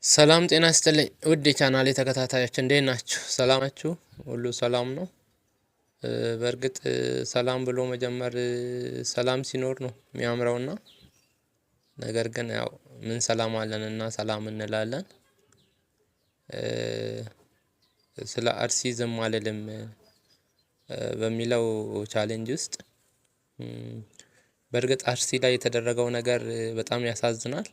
ሰላም ጤና ይስጥልኝ ውድ የቻናሌ ተከታታዮች እንዴት ናችሁ? ሰላም ናችሁ? ሁሉ ሰላም ነው? በእርግጥ ሰላም ብሎ መጀመር ሰላም ሲኖር ነው የሚያምረውና ነገር ግን ያው ምን ሰላም አለንና ሰላም እንላለን። ስለ አርሲ ዝም አልልም በሚለው ቻሌንጅ ውስጥ በእርግጥ አርሲ ላይ የተደረገው ነገር በጣም ያሳዝናል።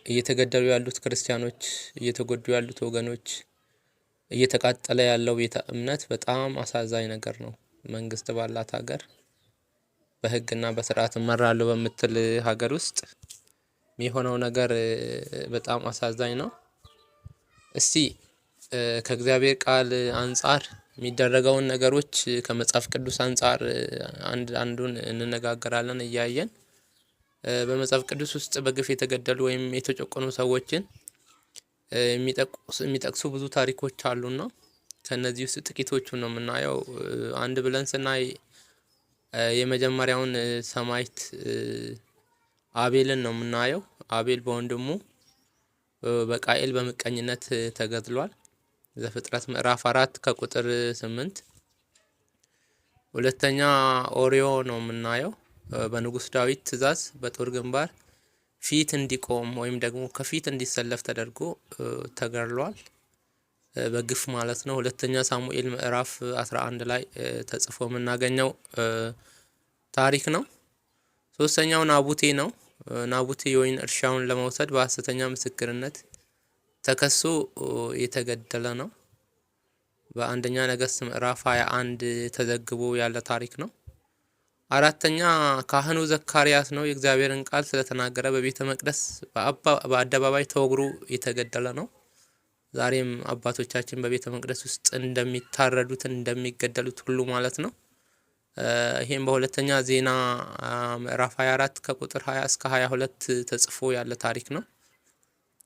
እየተገደሉ ያሉት ክርስቲያኖች፣ እየተጎዱ ያሉት ወገኖች፣ እየተቃጠለ ያለው ቤተ እምነት በጣም አሳዛኝ ነገር ነው። መንግስት ባላት ሀገር በህግና በስርዓት እመራለሁ በምትል ሀገር ውስጥ የሚሆነው ነገር በጣም አሳዛኝ ነው። እስቲ ከእግዚአብሔር ቃል አንጻር የሚደረገውን ነገሮች ከመጽሐፍ ቅዱስ አንጻር አንዱን እንነጋገራለን እያየን በመጽሐፍ ቅዱስ ውስጥ በግፍ የተገደሉ ወይም የተጨቆኑ ሰዎችን የሚጠቅሱ ብዙ ታሪኮች አሉና ከነዚህ ውስጥ ጥቂቶቹን ነው የምናየው። አንድ ብለን ስናይ የመጀመሪያውን ሰማዕት አቤልን ነው የምናየው። አቤል በወንድሙ በቃኤል በምቀኝነት ተገድሏል። ዘፍጥረት ምዕራፍ 4 ከቁጥር 8። ሁለተኛ ኦሪዮ ነው የምናየው። በንጉስ ዳዊት ትእዛዝ በጦር ግንባር ፊት እንዲቆም ወይም ደግሞ ከፊት እንዲሰለፍ ተደርጎ ተገድሏል፣ በግፍ ማለት ነው። ሁለተኛ ሳሙኤል ምዕራፍ 11 ላይ ተጽፎ የምናገኘው ታሪክ ነው። ሶስተኛው ናቡቴ ነው። ናቡቴ የወይን እርሻውን ለመውሰድ በሐሰተኛ ምስክርነት ተከሶ የተገደለ ነው። በአንደኛ ነገሥት ምዕራፍ 21 ተዘግቦ ያለ ታሪክ ነው። አራተኛ ካህኑ ዘካርያስ ነው። የእግዚአብሔርን ቃል ስለተናገረ በቤተ መቅደስ በአደባባይ ተወግሮ የተገደለ ነው። ዛሬም አባቶቻችን በቤተ መቅደስ ውስጥ እንደሚታረዱት እንደሚገደሉት ሁሉ ማለት ነው። ይሄም በሁለተኛ ዜና ምዕራፍ 24 ከቁጥር 20 እስከ 22 ተጽፎ ያለ ታሪክ ነው።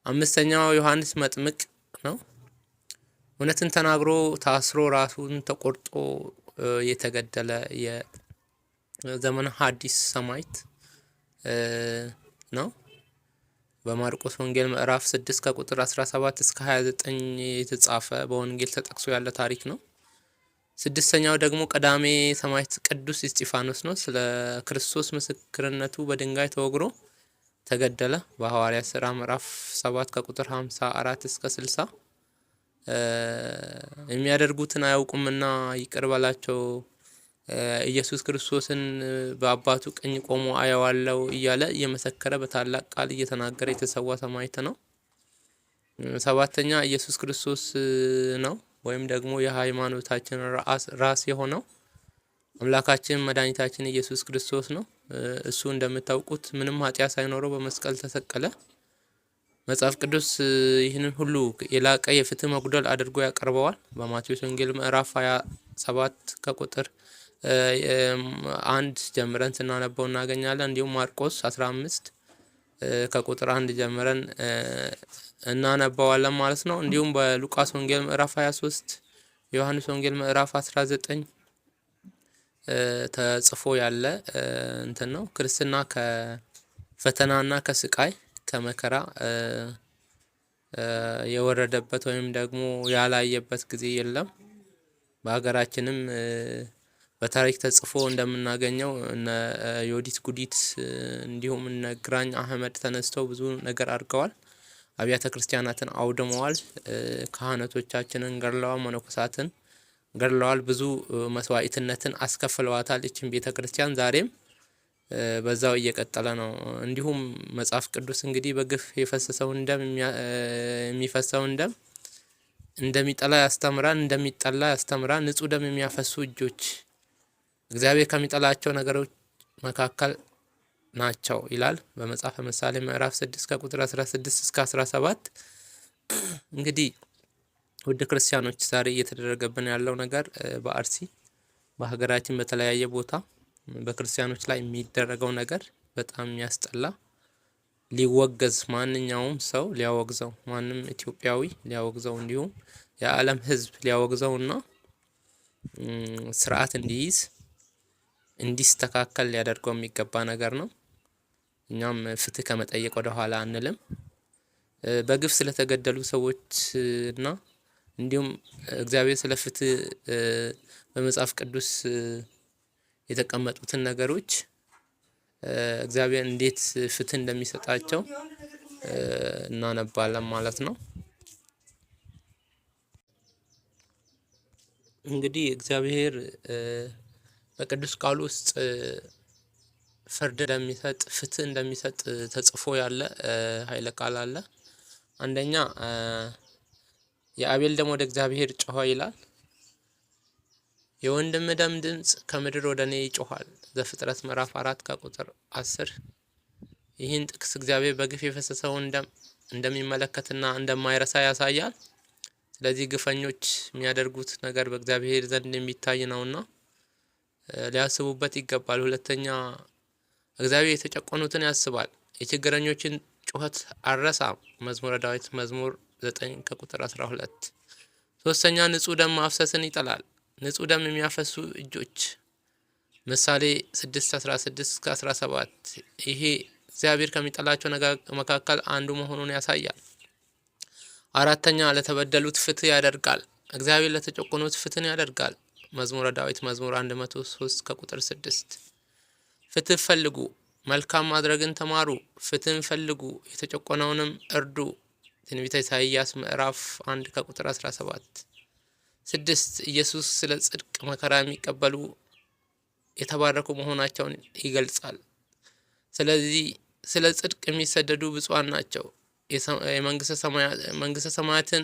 አምስተኛው ዮሐንስ መጥምቅ ነው። እውነትን ተናግሮ ታስሮ ራሱን ተቆርጦ የተገደለ የዘመነ ሐዲስ ሰማዕት ነው። በማርቆስ ወንጌል ምዕራፍ 6 ከቁጥር 17 እስከ 29 የተጻፈ በወንጌል ተጠቅሶ ያለ ታሪክ ነው። ስድስተኛው ደግሞ ቀዳሜ ሰማዕት ቅዱስ እስጢፋኖስ ነው። ስለ ክርስቶስ ምስክርነቱ በድንጋይ ተወግሮ ተገደለ። በሐዋርያት ሥራ ምዕራፍ 7 ከቁጥር 54 እስከ 60 የሚያደርጉትን አያውቁምና ይቅር በላቸው፣ ኢየሱስ ክርስቶስን በአባቱ ቀኝ ቆሞ አየዋለሁ እያለ እየመሰከረ በታላቅ ቃል እየተናገረ የተሰዋ ሰማዕት ነው። ሰባተኛ ኢየሱስ ክርስቶስ ነው፣ ወይም ደግሞ የሃይማኖታችን ራስ የሆነው አምላካችን መድኃኒታችን ኢየሱስ ክርስቶስ ነው። እሱ እንደምታውቁት ምንም ኃጢአት ሳይኖረው በመስቀል ተሰቀለ። መጽሐፍ ቅዱስ ይህንን ሁሉ የላቀ የፍትህ መጉደል አድርጎ ያቀርበዋል። በማቴዎስ ወንጌል ምዕራፍ 27 ከቁጥር 1 ጀምረን ስናነበው እናገኛለን። እንዲሁም ማርቆስ 15 ከቁጥር 1 ጀምረን እናነባዋለን ማለት ነው። እንዲሁም በሉቃስ ወንጌል ምዕራፍ 23፣ ዮሐንስ ወንጌል ምዕራፍ 19 ተጽፎ ያለ እንትን ነው። ክርስትና ከፈተናና ከስቃይ ከመከራ የወረደበት ወይም ደግሞ ያላየበት ጊዜ የለም። በሀገራችንም በታሪክ ተጽፎ እንደምናገኘው እነ ዮዲት ጉዲት እንዲሁም እነ ግራኝ አህመድ ተነስተው ብዙ ነገር አድርገዋል። አብያተ ክርስቲያናትን አውድመዋል። ካህናቶቻችንን ገድለዋል። መነኮሳትን ገድለዋል። ብዙ መስዋዕትነትን አስከፍለዋታል። እቺን ቤተ ክርስቲያን ዛሬም በዛው እየቀጠለ ነው። እንዲሁም መጽሐፍ ቅዱስ እንግዲህ በግፍ የፈሰሰውን ደም የሚፈሰውን ደም እንደሚጠላ ያስተምራል፣ እንደሚጠላ ያስተምራል። ንጹህ ደም የሚያፈሱ እጆች እግዚአብሔር ከሚጠላቸው ነገሮች መካከል ናቸው ይላል በመጽሐፈ ምሳሌ ምዕራፍ 6 ከቁጥር 16 እስከ 17። እንግዲህ ውድ ክርስቲያኖች ዛሬ እየተደረገብን ያለው ነገር በአርሲ በሀገራችን በተለያየ ቦታ በክርስቲያኖች ላይ የሚደረገው ነገር በጣም የሚያስጠላ፣ ሊወገዝ ማንኛውም ሰው ሊያወግዘው፣ ማንም ኢትዮጵያዊ ሊያወግዘው፣ እንዲሁም የዓለም ሕዝብ ሊያወግዘውና ስርዓት እንዲይዝ እንዲስተካከል ሊያደርገው የሚገባ ነገር ነው። እኛም ፍትህ ከመጠየቅ ወደ ኋላ አንልም። በግፍ ስለተገደሉ ሰዎች እና እንዲሁም እግዚአብሔር ስለ ፍትህ በመጽሐፍ ቅዱስ የተቀመጡትን ነገሮች እግዚአብሔር እንዴት ፍትህ እንደሚሰጣቸው እናነባለን ማለት ነው። እንግዲህ እግዚአብሔር በቅዱስ ቃሉ ውስጥ ፍርድ እንደሚሰጥ ፍትህ እንደሚሰጥ ተጽፎ ያለ ኃይለ ቃል አለ። አንደኛ የአቤል ደም ወደ እግዚአብሔር ጮኸ ይላል። የወንድም ደም ድምጽ ከምድር ወደ እኔ ይጮኻል። ዘፍጥረት ምዕራፍ 4 ከቁጥር 10። ይህን ጥቅስ እግዚአብሔር በግፍ የፈሰሰውን ደም እንደሚመለከትና እንደማይረሳ ያሳያል። ስለዚህ ግፈኞች የሚያደርጉት ነገር በእግዚአብሔር ዘንድ የሚታይ ነውና ሊያስቡበት ይገባል። ሁለተኛ እግዚአብሔር የተጨቆኑትን ያስባል፣ የችግረኞችን ጩኸት አልረሳም። መዝሙረ ዳዊት መዝሙር 9 ከቁጥር 12። ሶስተኛ ንጹህ ደም ማፍሰስን ይጠላል። ንጹህ ደም የሚያፈሱ እጆች ምሳሌ 6:16-17 ይሄ እግዚአብሔር ከሚጠላቸው መካከል አንዱ መሆኑን ያሳያል። አራተኛ ለተበደሉት ፍትህ ያደርጋል። እግዚአብሔር ለተጨቆኑት ፍትህን ያደርጋል። መዝሙረ ዳዊት መዝሙር 103 ከቁጥር 6። ፍትህ ፈልጉ፣ መልካም ማድረግን ተማሩ፣ ፍትህን ፈልጉ፣ የተጨቆነውንም እርዱ። ትንቢተ ኢሳይያስ ምዕራፍ 1 ከቁጥር 17። 6 ኢየሱስ ስለ ጽድቅ መከራ የሚቀበሉ የተባረኩ መሆናቸውን ይገልጻል። ስለዚህ ስለ ጽድቅ የሚሰደዱ ብፁዓን ናቸው፣ መንግስተ ሰማያትን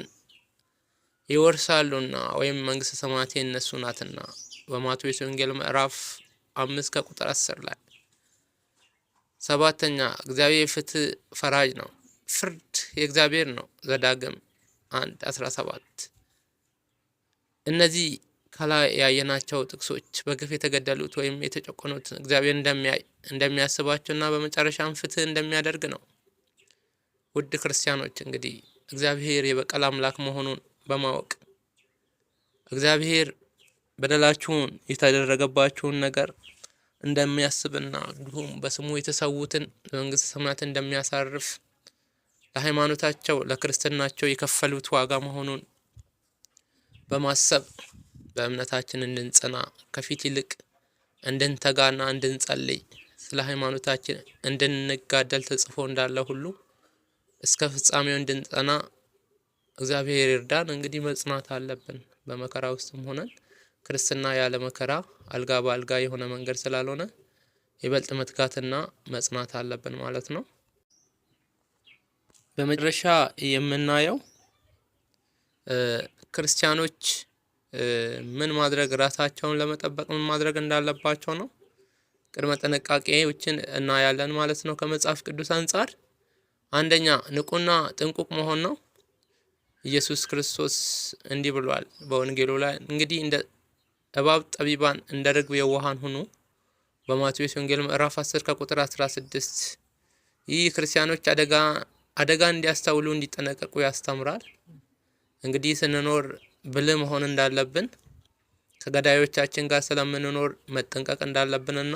ይወርሳሉና ወይም መንግስተ ሰማያት የነሱ ናትና በማቴዎስ ወንጌል ምዕራፍ 5 ከቁጥር 10 ላይ። ሰባተኛ እግዚአብሔር ፍትህ ፈራጅ ነው። ፍርድ የእግዚአብሔር ነው። ዘዳግም 1:17። እነዚህ ከላይ ያየናቸው ጥቅሶች በግፍ የተገደሉት ወይም የተጨቆኑት እግዚአብሔር እንደሚያስባቸውና በመጨረሻም ፍትህ እንደሚያደርግ ነው። ውድ ክርስቲያኖች እንግዲህ እግዚአብሔር የበቀል አምላክ መሆኑን በማወቅ እግዚአብሔር በደላችሁን የተደረገባችሁን ነገር እንደሚያስብና እንዲሁም በስሙ የተሰዉትን መንግስተ ሰማያት እንደሚያሳርፍ ለሃይማኖታቸው ለክርስትናቸው የከፈሉት ዋጋ መሆኑን በማሰብ በእምነታችን እንድንጸና ከፊት ይልቅ እንድንተጋና እንድንጸልይ ስለ ሃይማኖታችን እንድንጋደል ተጽፎ እንዳለ ሁሉ እስከ ፍጻሜው እንድንጸና እግዚአብሔር ይርዳን። እንግዲህ መጽናት አለብን። በመከራ ውስጥም ሆነን ክርስትና ያለ መከራ አልጋ በአልጋ የሆነ መንገድ ስላልሆነ ይበልጥ መትጋትና መጽናት አለብን ማለት ነው። በመጨረሻ የምናየው ክርስቲያኖች ምን ማድረግ ራሳቸውን ለመጠበቅ ምን ማድረግ እንዳለባቸው ነው። ቅድመ ጥንቃቄዎችን እናያለን ማለት ነው ከመጽሐፍ ቅዱስ አንጻር። አንደኛ ንቁና ጥንቁቅ መሆን ነው። ኢየሱስ ክርስቶስ እንዲህ ብሏል በወንጌሉ ላይ እንግዲህ እንደ እባብ ጠቢባን እንደ ርግብ የዋሃን ሁኑ። በማቴዎስ ወንጌል ምዕራፍ 10 ከቁጥር 16። ይህ ክርስቲያኖች አደጋ እንዲያስተውሉ እንዲጠነቀቁ ያስተምራል። እንግዲህ ስንኖር ብልህ መሆን እንዳለብን ከገዳዮቻችን ጋር ስለምንኖር መጠንቀቅ እንዳለብንና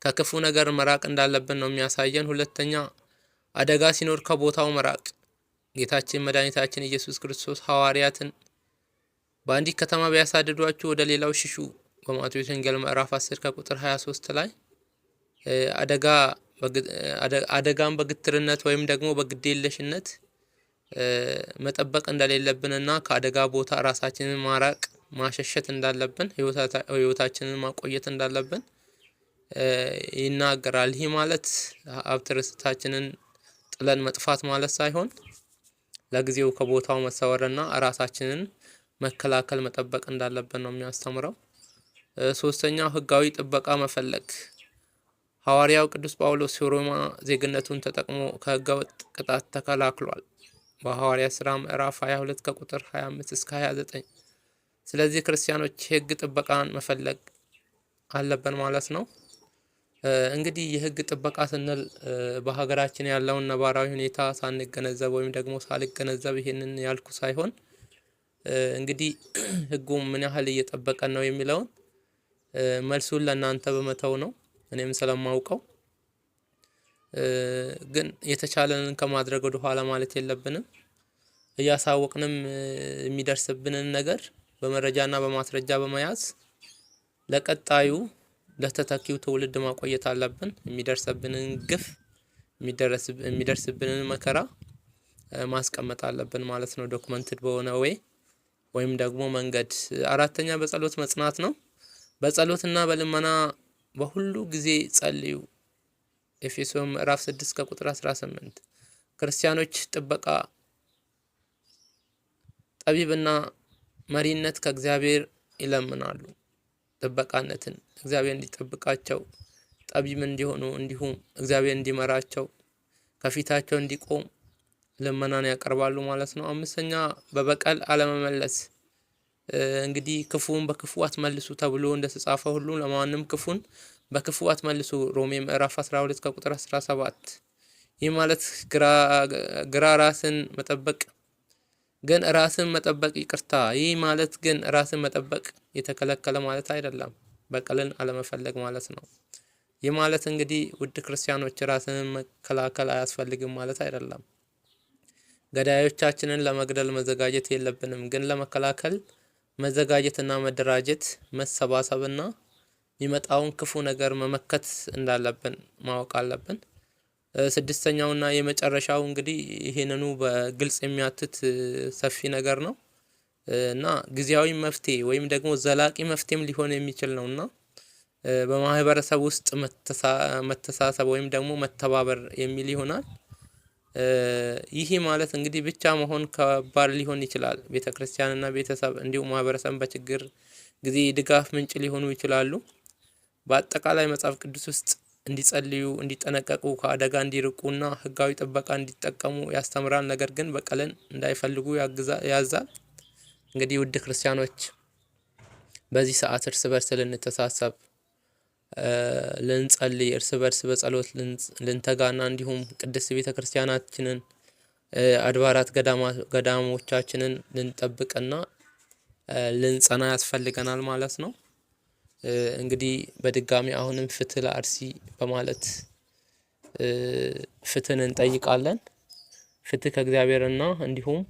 ከክፉ ነገር መራቅ እንዳለብን ነው የሚያሳየን። ሁለተኛ አደጋ ሲኖር ከቦታው መራቅ። ጌታችን መድኃኒታችን ኢየሱስ ክርስቶስ ሐዋርያትን በአንዲት ከተማ ቢያሳድዷችሁ ወደ ሌላው ሽሹ በማቴዎስ ወንጌል ምዕራፍ 10 ከቁጥር 23 ላይ አደጋን በግትርነት ወይም ደግሞ በግዴለሽነት መጠበቅ እንደሌለብንና ከአደጋ ቦታ ራሳችንን ማራቅ ማሸሸት እንዳለብን ህይወታችንን ማቆየት እንዳለብን ይናገራል። ይህ ማለት ሀብት ርስታችንን ጥለን መጥፋት ማለት ሳይሆን ለጊዜው ከቦታው መሰወርና ራሳችንን መከላከል መጠበቅ እንዳለብን ነው የሚያስተምረው። ሶስተኛው ህጋዊ ጥበቃ መፈለግ። ሐዋርያው ቅዱስ ጳውሎስ የሮማ ዜግነቱን ተጠቅሞ ከህገወጥ ቅጣት ተከላክሏል በሐዋርያ ሥራ ምዕራፍ 22 ከቁጥር 25 እስከ 29። ስለዚህ ክርስቲያኖች የህግ ጥበቃን መፈለግ አለብን ማለት ነው። እንግዲህ የህግ ጥበቃ ስንል በሀገራችን ያለውን ነባራዊ ሁኔታ ሳንገነዘብ ወይም ደግሞ ሳልገነዘብ ይሄንን ያልኩ ሳይሆን እንግዲህ ህጉም ምን ያህል እየጠበቀን ነው የሚለውን መልሱን ለእናንተ በመተው ነው እኔም ስለማውቀው። ግን የተቻለንን ከማድረግ ወደ ኋላ ማለት የለብንም። እያሳወቅንም የሚደርስብንን ነገር በመረጃና በማስረጃ በመያዝ ለቀጣዩ ለተተኪው ትውልድ ማቆየት አለብን። የሚደርስብንን ግፍ የሚደርስብንን መከራ ማስቀመጥ አለብን ማለት ነው፣ ዶክመንትድ በሆነ ወይም ደግሞ መንገድ። አራተኛ በጸሎት መጽናት ነው። በጸሎትና በልመና በሁሉ ጊዜ ጸልዩ። ኤፌሶን ምዕራፍ 6 ከቁጥር 18። ክርስቲያኖች ጥበቃ፣ ጠቢብና መሪነት ከእግዚአብሔር ይለምናሉ። ጥበቃነትን እግዚአብሔር እንዲጠብቃቸው፣ ጠቢብ እንዲሆኑ፣ እንዲሁም እግዚአብሔር እንዲመራቸው ከፊታቸው እንዲቆም ልመናን ያቀርባሉ ማለት ነው። አምስተኛ በበቀል አለመመለስ። እንግዲህ ክፉን በክፉ አትመልሱ ተብሎ እንደተጻፈ ሁሉ ለማንም ክፉን በክፉ አትመልሱ። ሮሜ ምዕራፍ 12 ከቁጥር 17። ይህ ማለት ግራ ራስን መጠበቅ ግን ራስን መጠበቅ ይቅርታ፣ ይህ ማለት ግን ራስን መጠበቅ የተከለከለ ማለት አይደለም። በቀልን አለመፈለግ ማለት ነው። ይህ ማለት እንግዲህ ውድ ክርስቲያኖች ራስን መከላከል አያስፈልግም ማለት አይደለም። ገዳዮቻችንን ለመግደል መዘጋጀት የለብንም፣ ግን ለመከላከል መዘጋጀትና መደራጀት፣ መሰባሰብና የሚመጣውን ክፉ ነገር መመከት እንዳለብን ማወቅ አለብን። ስድስተኛውና የመጨረሻው እንግዲህ ይሄንኑ በግልጽ የሚያትት ሰፊ ነገር ነው እና ጊዜያዊ መፍትሄ ወይም ደግሞ ዘላቂ መፍትሄም ሊሆን የሚችል ነውና በማህበረሰብ ውስጥ መተሳሰብ ወይም ደግሞ መተባበር የሚል ይሆናል። ይሄ ማለት እንግዲህ ብቻ መሆን ከባድ ሊሆን ይችላል። ቤተክርስቲያንና ቤተሰብ እንዲሁም ማህበረሰብ በችግር ጊዜ ድጋፍ ምንጭ ሊሆኑ ይችላሉ። በአጠቃላይ መጽሐፍ ቅዱስ ውስጥ እንዲጸልዩ፣ እንዲጠነቀቁ፣ ከአደጋ እንዲርቁና ህጋዊ ጥበቃ እንዲጠቀሙ ያስተምራል። ነገር ግን በቀልን እንዳይፈልጉ ያዛል። እንግዲህ ውድ ክርስቲያኖች በዚህ ሰዓት እርስ በርስ ልንተሳሰብ፣ ልንጸልይ፣ እርስ በርስ በጸሎት ልንተጋና እንዲሁም ቅድስት ቤተ ክርስቲያናችንን አድባራት ገዳሞቻችንን ልንጠብቅና ልንጸና ያስፈልገናል ማለት ነው። እንግዲህ በድጋሚ አሁንም ፍትህ ለአርሲ በማለት ፍትህን እንጠይቃለን። ፍትህ ከእግዚአብሔርና እንዲሁም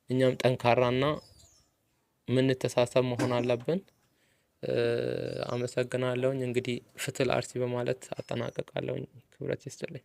እኛም ጠንካራና ምንተሳሰብ መሆን አለብን። አመሰግናለሁኝ። እንግዲህ ፍትህ ለአርሲ በማለት አጠናቀቃለሁኝ። ክብረት ይስጥልኝ።